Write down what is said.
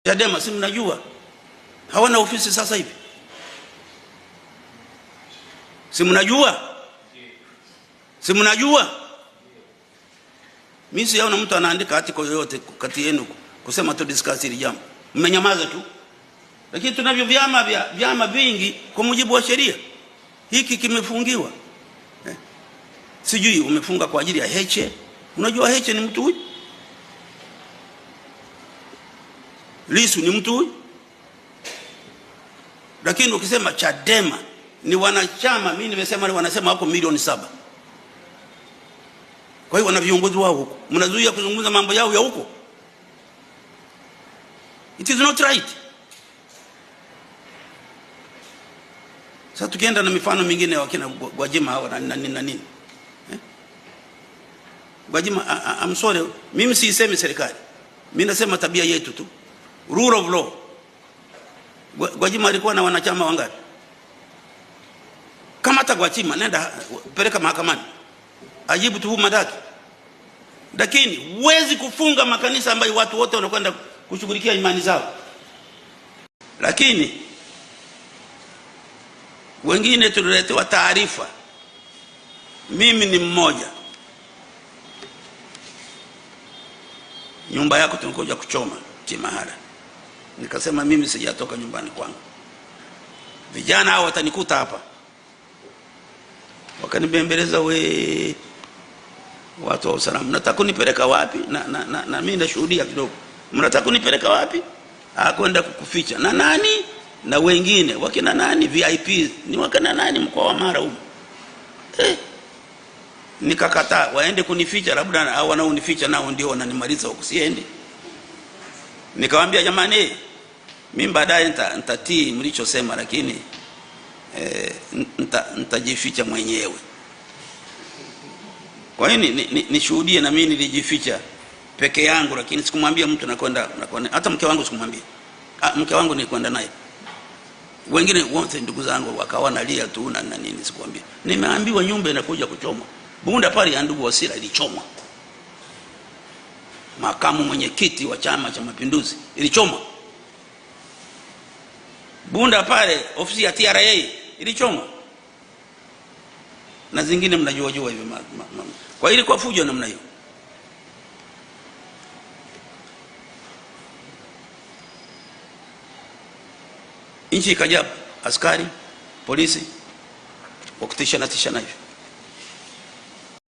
Chadema si mnajua hawana ofisi sasa hivi? Si mnajua? Si mnajua? Mimi siona mtu anaandika article yoyote kati yenu kusema tu discuss hili jambo. Mmenyamaza tu. Lakini tunavyo vyama vingi kwa mujibu wa sheria. Hiki kimefungiwa. Sijui umefunga kwa ajili ya Heche. Unajua Heche ni mtu huyu? Lissu ni mtu huyu? Lakini ukisema Chadema ni wanachama, mimi nimesema wanasema wako milioni 7. Kwa hiyo wana viongozi wao huko. Mnazuia kuzungumza mambo yao ya huko. It is not right. Sasa tukienda na mifano mingine wakina Gwajima hawa na nini. Gwajima, I'm sorry, mimi siisemi serikali. Mimi nasema tabia yetu tu. Rule of law. Gwajima alikuwa na wanachama wangapi? Kama hata Gwajima nenda peleka mahakamani. Ajibu tuhuma zake. Lakini huwezi kufunga makanisa ambayo watu wote wanakwenda kushughulikia imani zao. Lakini wengine tuliletewa taarifa. Mimi ni mmoja. Nyumba yako tunakuja kuchoma Kimahara. Nikasema mimi sijatoka nyumbani kwangu. Vijana hao watanikuta hapa. Wakanibembeleza, we watu wa usalama, mnataka kunipeleka wapi? Na mimi nashuhudia kidogo. Mnataka kunipeleka wapi? Kwenda kukuficha. Na nani? Na wengine wakina nani? VIP ni wakina nani mkoa wa Mara huko? Nikakataa waende kunificha, labda hao wanaonificha nao ndio wananimaliza huko, siende. Nikamwambia jamani, mimi baadaye nitatii mlichosema, lakini nitajificha mwenyewe. Kwa hiyo nishuhudie na mimi nilijificha peke yangu, lakini sikumwambia mtu nakwenda. Hata mke wangu sikumwambia. Mke wangu nilikwenda naye. Wengine wote ndugu zangu wakawa nalia tu na nini, sikumwambia. Nimeambiwa nyumba inakuja kuchomwa. Bunda pale ya ndugu Wasira ilichomwa. Makamu mwenyekiti wa Chama cha Mapinduzi ilichomwa. Bunda pale ofisi ya TRA ilichomwa. Na zingine mnajua hivi kwa ili kwa fujo namna hiyo. Nchi ikaja askari, polisi, wakutisha na tisha na hivyo.